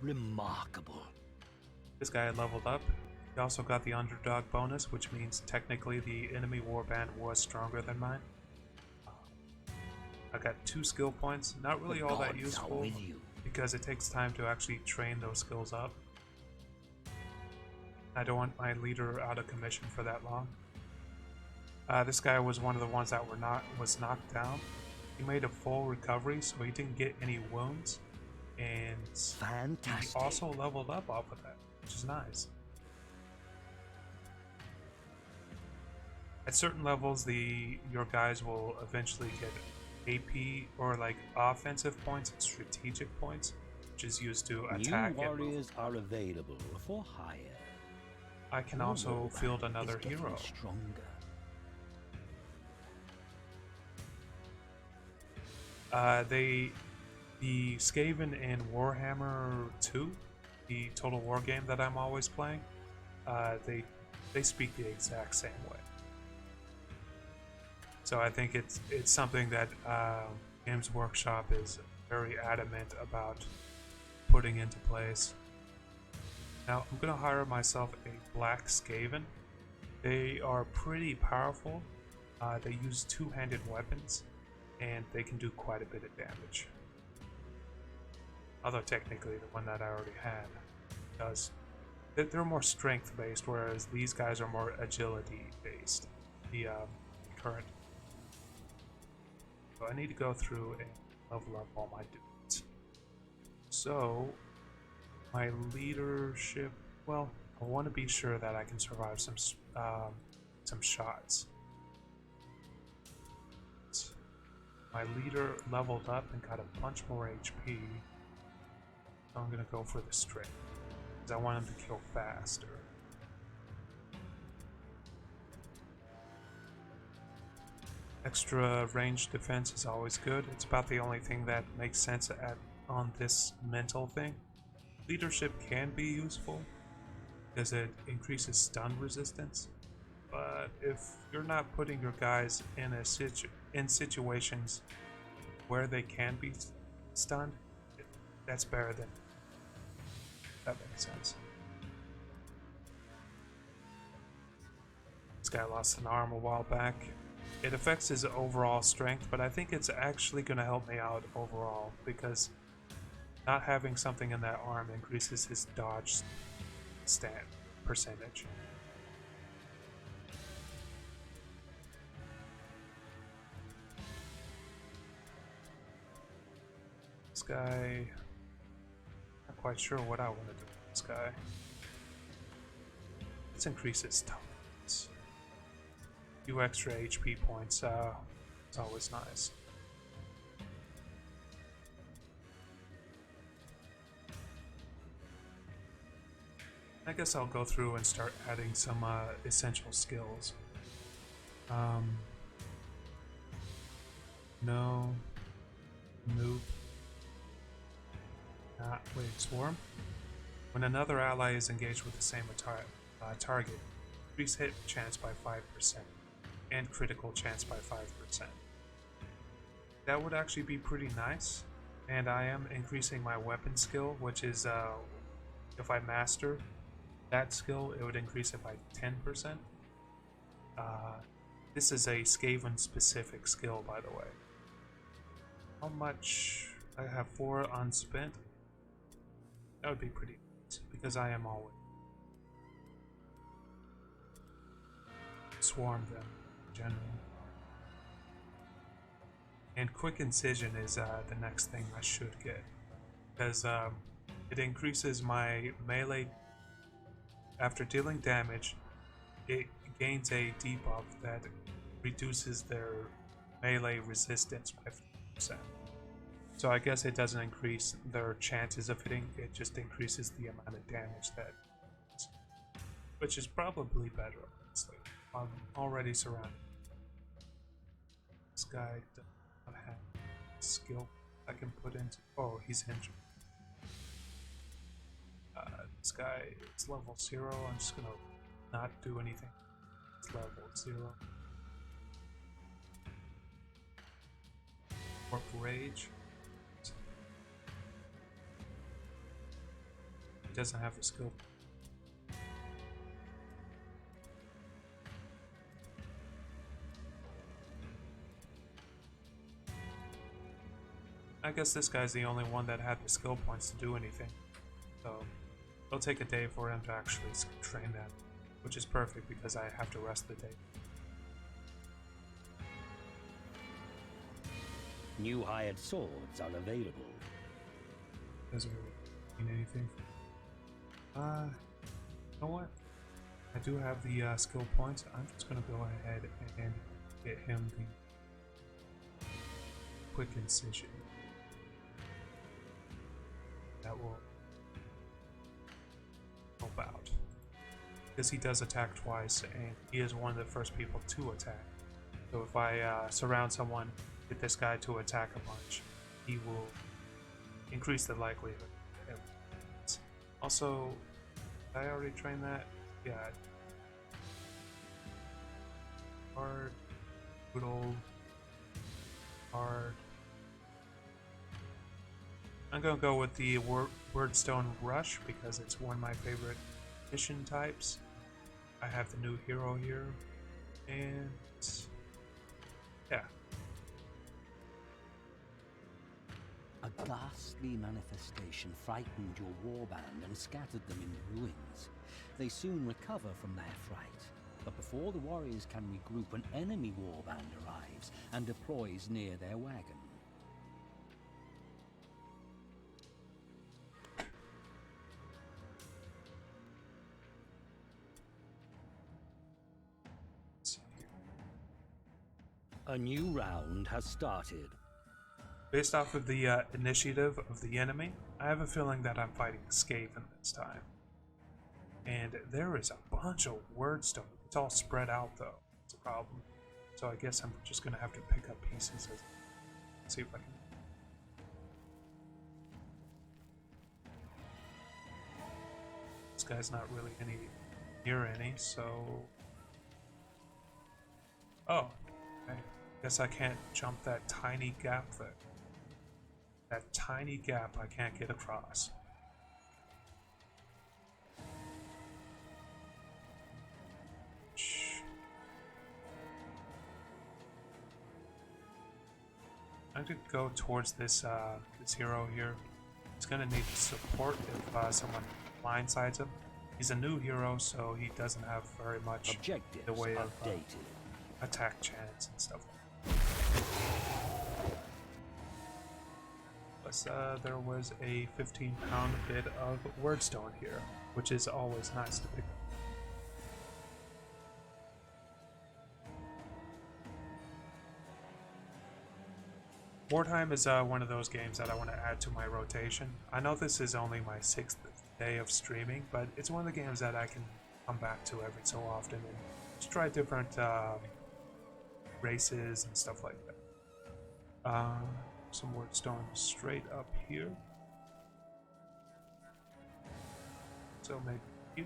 Remarkable. This guy leveled up. He also got the underdog bonus, which means technically the enemy warband was stronger than mine. I got 2 skill points, not The really all that gods are useful with you. because it takes time to actually train those skills up. I don't want my leader out of commission for that long. This guy was one of the ones that was knocked down. He made a full recovery, so he didn't get any wounds, and he Fantastic. also leveled up off of that, which is nice. At certain levels, your guys will eventually get AP or like offensive points and strategic points, which is used to attack New and move. warriors are available for hire. I can Your also warband field is another getting hero. stronger. The Skaven in Warhammer 2, the Total War game that I'm always playing, they speak the exact same way. So I think it's something that Games Workshop is very adamant about putting into place. Now I'm gonna hire myself a Black Skaven. They are pretty powerful. They use two-handed weapons, and they can do quite a bit of damage. Although technically the one that I already had does. They're more strength-based, whereas these guys are more agility-based. The current. So I need to go through and level up all my dudes. So my leadership. Well, I want to be sure that I can survive some shots. My leader leveled up and got a bunch more HP. So I'm gonna go for the strength because I want him to kill faster. Extra range defense is always good. It's about the only thing that makes sense on this mental thing. Leadership can be useful because it increases stun resistance, but if you're not putting your guys in situations where they can be stunned, that's better than that makes sense. This guy lost an arm a while back. It affects his overall strength, but I think it's actually going to help me out overall because not having something in that arm increases his dodge stat percentage. This guy, not quite sure what I want to do with this guy. Let's increase his toughness. Few extra HP points, it's always nice. I guess I'll go through and start adding some essential skills. No. Move. Wait, swarm? When another ally is engaged with the same target, increase hit chance by 5% and critical chance by 5%. That would actually be pretty nice, and I am increasing my weapon skill, which is if I master that skill, it would increase it by 10%. This is a Skaven specific skill, by the way. How much? I have 4 unspent. That would be pretty neat, because I am always swarm them in general. And quick incision is the next thing I should get, because it increases my melee. After dealing damage, it gains a debuff that reduces their melee resistance by 50%. So I guess it doesn't increase their chances of hitting, it just increases the amount of damage that is, which is probably better, honestly. I'm already surrounded. This guy does not have skill I can put into. Oh, he's injured. This guy is level 0. I'm just gonna not do anything. It's level 0. Warp Rage. doesn't have the skill. I guess this guy's the only one that had the skill points to do anything. So it'll take a day for him to actually train that, which is perfect because I have to rest the day. New hired swords are available. Doesn't really mean anything. You know what? I do have the skill points. I'm just gonna go ahead and get him the quick incision. That will help out. Because he does attack twice, and he is one of the first people to attack. So if I surround someone, get this guy to attack a bunch, he will increase the likelihood. Also, did I already trained that? Yeah. Hard, good old, hard. I'm gonna go with the Wordstone Rush because it's one of my favorite mission types. I have the new hero here, and yeah. A ghastly manifestation frightened your warband and scattered them in ruins. They soon recover from their fright, but before the warriors can regroup, an enemy warband arrives and deploys near their wagon. A new round has started. Based off of the initiative of the enemy, I have a feeling that I'm fighting a skaven this time. And there is a bunch of wordstone. It's all spread out though. It's a problem. So I guess I'm just gonna have to pick up pieces. Let's see if I can. This guy's not really near any, so. Oh, okay. Guess I can't jump that tiny gap there. That tiny gap I can't get across. I could go towards this this hero here. He's gonna need support if someone blindsides him. He's a new hero, so he doesn't have very much Objectives the way of updated. Attack chance and stuff. Plus, there was a 15-pound bit of wordstone here, which is always nice to pick up. Mordheim is one of those games that I want to add to my rotation. I know this is only my 6th day of streaming, but it's one of the games that I can come back to every so often and just try different races and stuff like that. Some wordstone straight up here. So maybe here.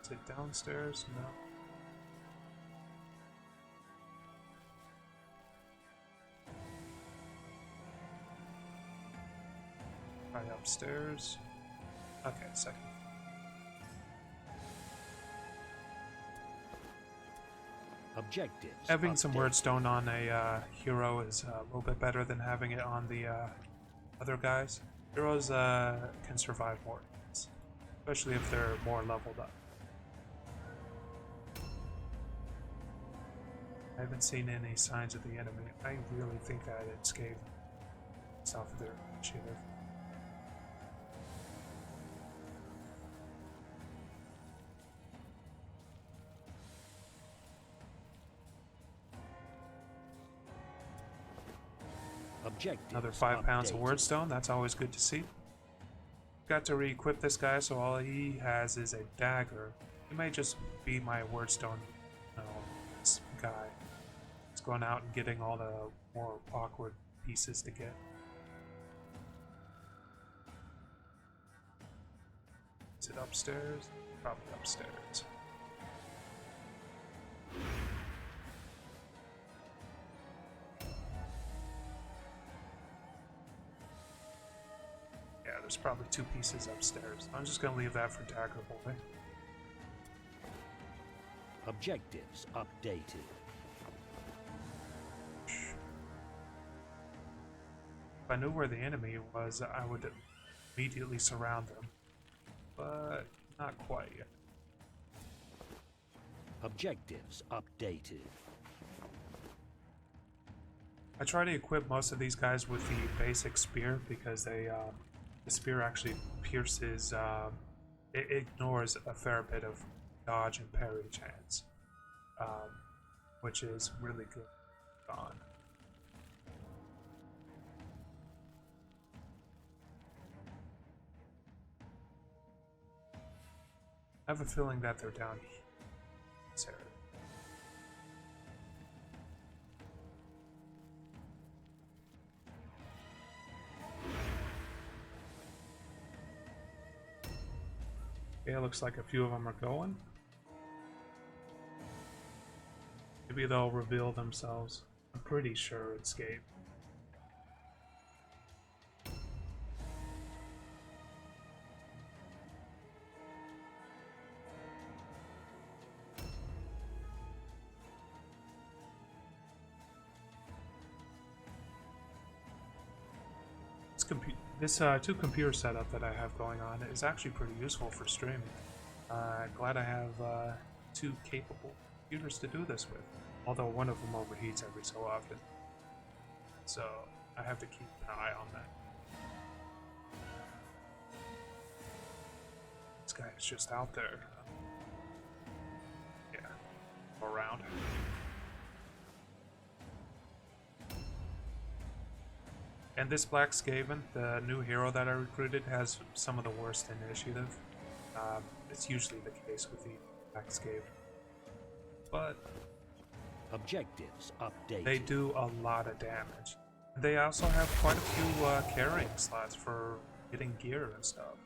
Is it downstairs? No. Right upstairs. Okay, second. Objectives. Having some updated. wordstone on a hero is a little bit better than having it on the other guys. Heroes can survive more hits, especially if they're more leveled up. I haven't seen any signs of the enemy. I really think that it's skaven south of their initiative. Objectives Another 5 pounds of updated. wordstone, that's always good to see. Got to re-equip this guy, so all he has is a dagger. He may just be my wordstone this guy. He's going out and getting all the more awkward pieces to get. Is it upstairs? Probably upstairs. there's probably 2 pieces upstairs. I'm just gonna leave that for Dagger Boy. Objectives updated. If I knew where the enemy was, I would immediately surround them. But not quite yet. Objectives updated. I try to equip most of these guys with the basic spear because the spear actually pierces, it ignores a fair bit of dodge and parry chance, which is really good on. I have a feeling that they're down here. Sarah. Okay, it looks like a few of them are going. Maybe they'll reveal themselves. I'm pretty sure it's skaven. This 2-computer setup that I have going on is actually pretty useful for streaming. Glad I have 2 capable computers to do this with, although one of them overheats every so often. So I have to keep an eye on that. This guy is just out there. Yeah, around. And this Black Skaven, the new hero that I recruited, has some of the worst initiative. It's usually the case with the Black Skaven. But objectives updated. They do a lot of damage. They also have quite a few carrying slots for getting gear and stuff.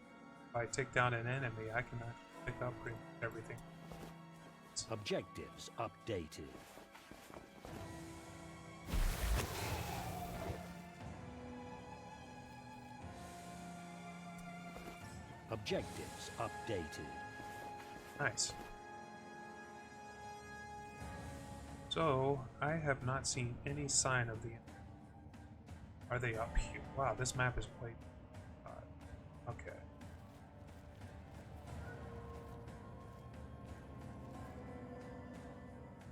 If I take down an enemy, I can pick up pretty much everything. Objectives updated. Objectives updated. Nice. So, I have not seen any sign of the enemy. Are they up here? Wow, this map is way... okay.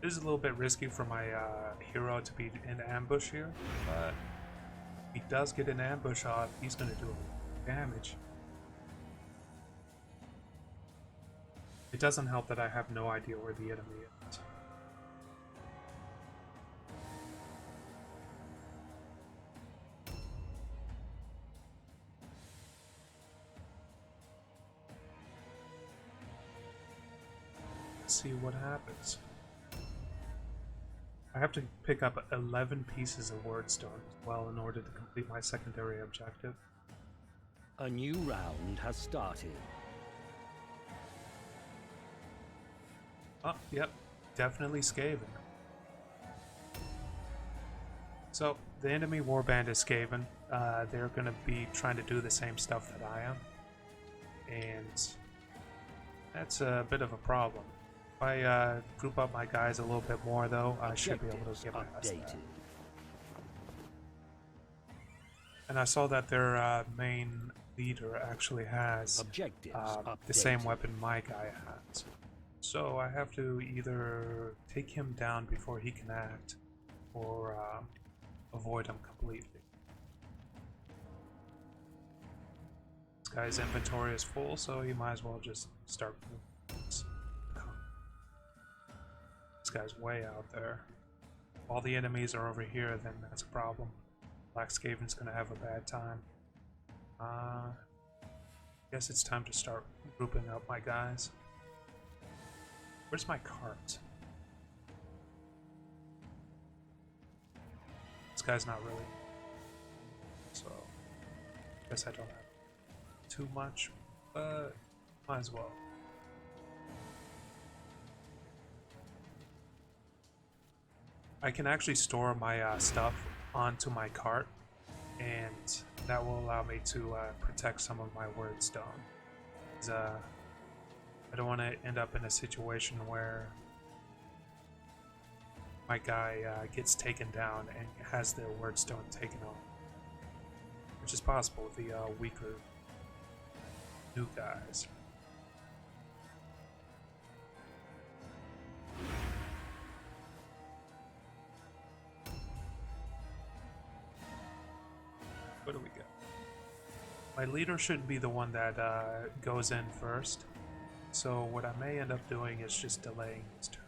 This is a little bit risky for my hero to be in ambush here, but if he does get an ambush off, he's going to do damage. It doesn't help that I have no idea where the enemy is. Let's see what happens. I have to pick up 11 pieces of wordstone as well in order to complete my secondary objective. A new round has started. Oh, yep. Definitely Skaven. So, the enemy warband is Skaven. They're going to be trying to do the same stuff that I am. And that's a bit of a problem. If I group up my guys a little bit more, though, I should be able to get past that. And I saw that their main leader actually has the same weapon my guy has. So I have to either take him down before he can act, or avoid him completely. This guy's inventory is full, so he might as well just start. This guy's way out there. If all the enemies are over here, then that's a problem. Black Skaven's gonna have a bad time. Guess it's time to start grouping up my guys. Where's my cart? This guy's not really. So, guess I don't have too much, but might as well. I can actually store my stuff onto my cart, and That will allow me to protect some of my word stone. I don't want to end up in a situation where my guy gets taken down and has the word stone taken off, which is possible with the weaker new guys. What do we got? My leader shouldn't be the one that goes in first, so what I may end up doing is just delaying his turn.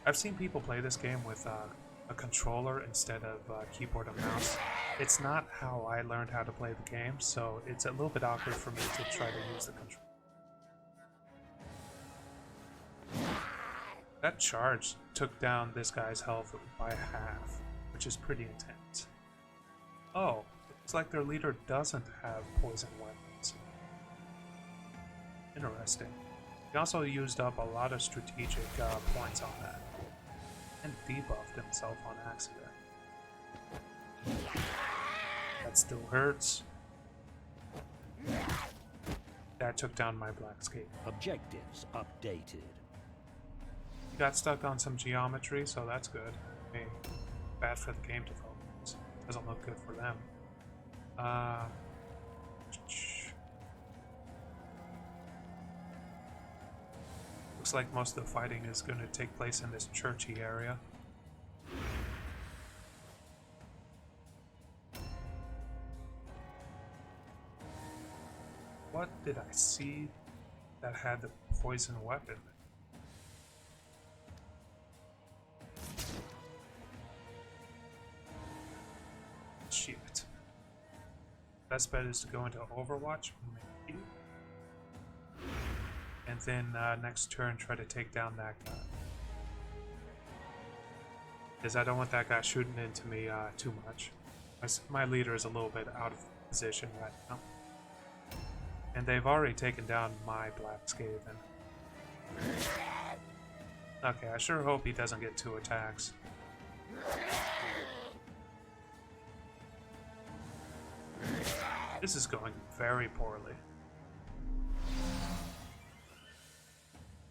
I've seen people play this game with a controller instead of keyboard and mouse. It's not how I learned how to play the game, so it's a little bit awkward for me to try to use the controller. That charge took down this guy's health by half, which is pretty intense. Oh, looks like their leader doesn't have poison weapons. Interesting. He also used up a lot of strategic points on that, and debuffed himself on accident. That still hurts. That took down my black skaven. Objectives updated. Got stuck on some geometry, so that's good. I mean, bad for the game developers. Doesn't look good for them. Looks like most of the fighting is going to take place in this churchy area. What did I see that had the poison weapon? Shit. Best bet is to go into Overwatch, maybe. And then next turn try to take down that guy. Because I don't want that guy shooting into me too much. My leader is a little bit out of position right now. And they've already taken down my black skaven. Okay, I sure hope he doesn't get 2 attacks. This is going very poorly.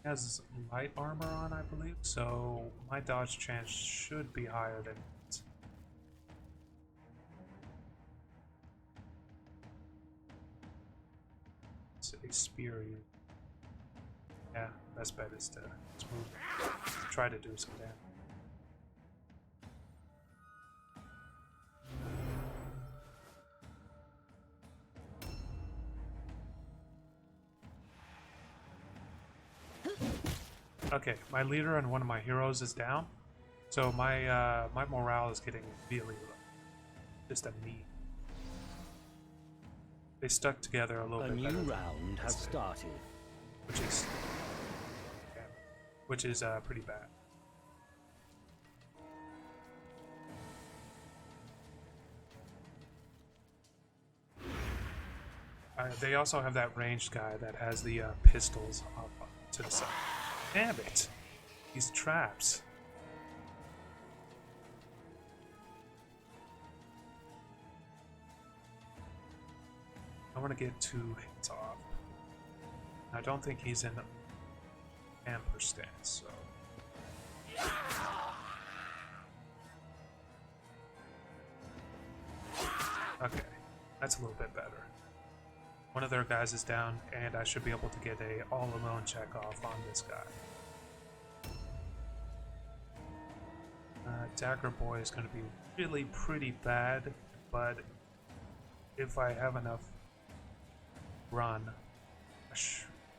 He has light armor on, I believe, so my dodge chance should be higher than his. It's a spear. Yeah, best bet is to move. Try to do some damage. Okay, my leader and one of my heroes is down, so my my morale is getting really low. Just a knee. They stuck together a little bit better. A new round has started. Which is pretty bad. They also have that ranged guy that has the pistols up to the side. Damn it! These traps. I want to get 2 hits off. I don't think he's in amper stance, so. Okay, that's a little bit better. One of their guys is down, and I should be able to get a all-alone check off on this guy. Dagger Boy is going to be really pretty bad, but if I have enough run,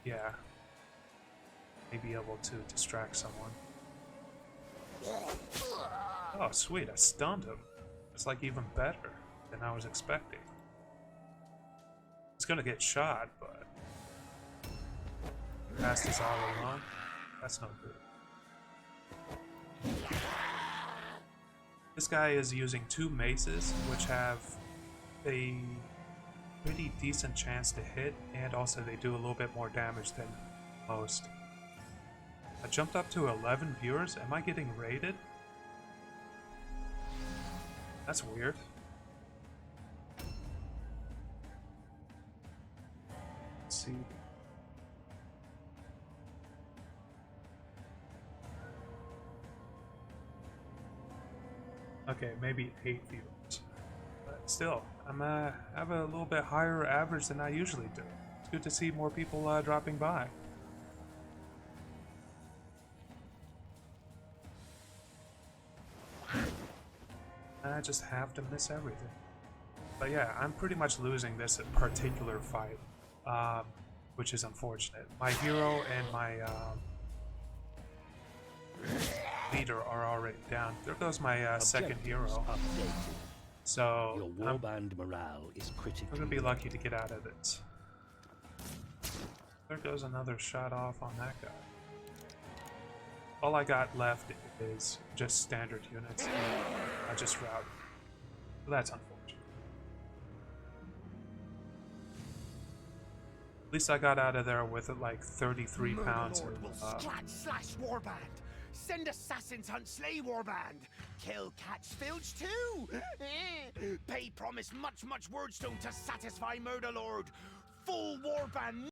yeah, may be able to distract someone. Oh, sweet, I stunned him. It's like even better than I was expecting. He's gonna get shot, but past is all alone. That's no good. This guy is using 2 maces, which have a pretty decent chance to hit, and also they do a little bit more damage than most. I jumped up to 11 viewers. Am I getting raided? That's weird. Let's see. Okay, maybe 8 viewers. But still, I'm have a little bit higher average than I usually do. It's good to see more people dropping by. I just have to miss everything. But yeah, I'm pretty much losing this particular fight, which is unfortunate. My hero and my leader are already down. There goes my second hero. So Your warband morale is critical. I'm gonna be lucky to get out of this. There goes another shot off on that guy. All I got left is just standard units. I just routed. So that's unfortunate. At least I got out of there with like 33 pounds of slash warband. Send assassins hunt slay warband. Kill catch filch too. Pay promise much wordstone to satisfy murder lord. Full warband.